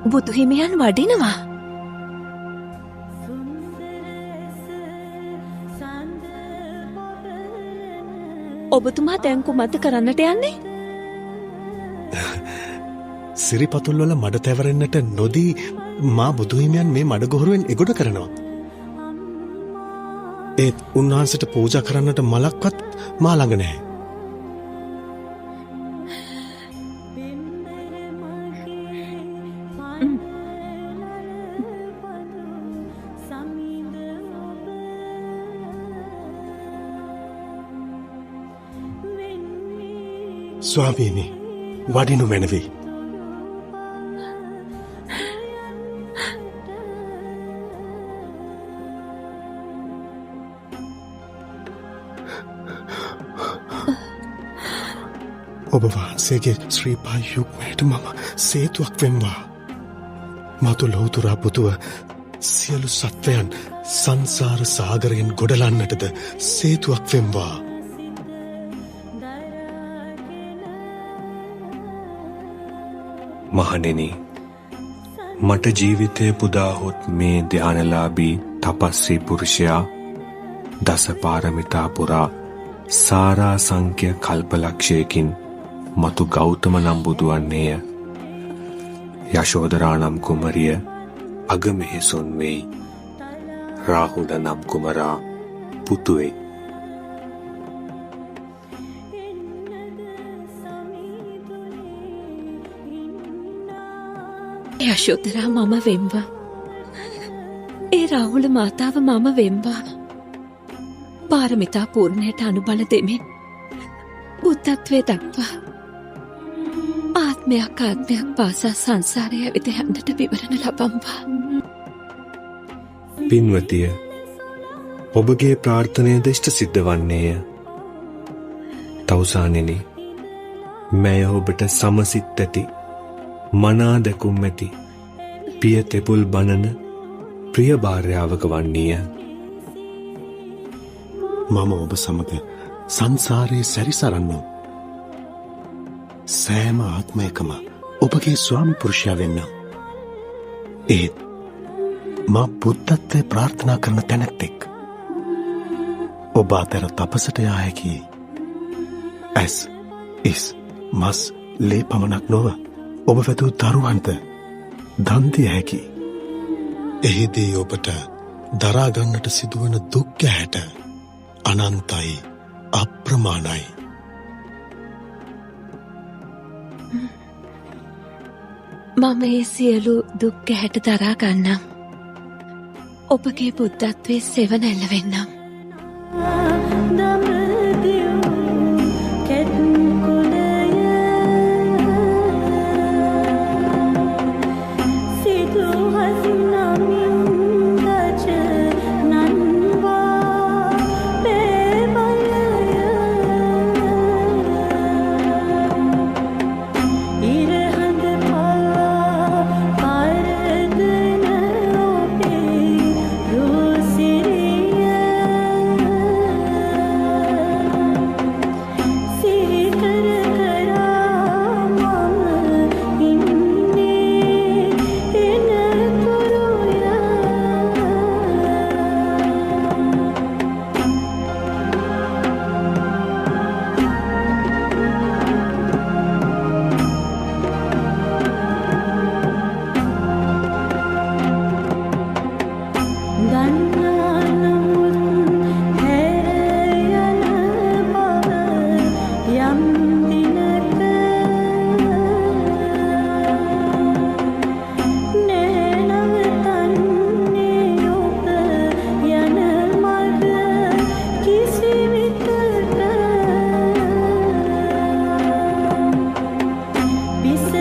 බුදු හිමියන් වඩිනවා. ඔබතුමා දැන් කුමක්ද කරන්නට යන්නේ? සිරිපතුල්වල මඩ තැවරෙන්නට නොදී මා බුදුහිමියන් මේ මඩගොහරුවෙන් එගොඩ කරනවා. ඒත් උන්වහන්සේට පූජා කරන්නට මලක්වත් මා ළඟ නැහැ. ස්වාමීනි, වඩිනු මැනවි. ඔබ වහන්සේගේ ශ්‍රීපා යුග්මයට මම සේතුවක් වෙම්වා. මතු ලොවතුරා පුතුව සියලු සත්වයන් සංසාර සාගරයෙන් ගොඩලන්නටද සේතුවක් වෙම්වා. මහණෙනි, මට ජීවිතය පුදාහොත් මේ ධානලාභී තපස්සී පුරුෂයා දස පාරමිතා පුරා සාරා සංඛ්‍ය කල්පලක්ෂයකින් මතු ගෞතම නම් බුදුවන්නේය. යශෝදරා නම් කුමරිය අගමෙහෙසොන් වෙයි. රාහුල නම් කුමරා පුතු වෙයි. යශෝදරා මම වෙම්වා. ඒ රාහුල මාතාව මම වෙම්වා. පාරමිතා පූර්ණයට අනුබල දෙමින් බුද්ධත්වයේ දක්වා ආත්මයක් පාසා සංසාරය ඇවිද යන්නට විවරණ ලබම්වා. පින්වතිය, ඔබගේ ප්‍රාර්ථනයද ඉෂ්ට සිද්ධ වන්නේය. තවුසානෙනි, මැය ඔබට සමසිත් ඇති, මනා දැකුම් ඇති, පිය තෙපුල් බණන ප්‍රිය භාර්යාවක වන්නේය. මම ඔබ සමග සංසාරයේ සැරිසරන්නම්. සෑම ආත්මයකම ඔබගේ ස්වාමි පුරුෂයා වෙන්නම්. ඒත් මා බුද්ධත්වය ප්‍රාර්ථනා කරන තැනැත්තෙක්. ඔබ අතර තපසට යා හැකි ඇස්, ඉස්, මස්, ලේ පමණක් නොව ඔබ වැදූ දරුවන්ට දන් දිය හැකි. එහිදී ඔබට දරාගන්නට සිදුවන දුක් ගැහැට අනන්තයි, අප්‍රමාණයි. මම ඒ සියලු දුක් ගැහැට දරා ගන්නම්. ඔබගේ බුද්ධත්වයේ සෙවණැල්ල වෙන්නම්. Bisa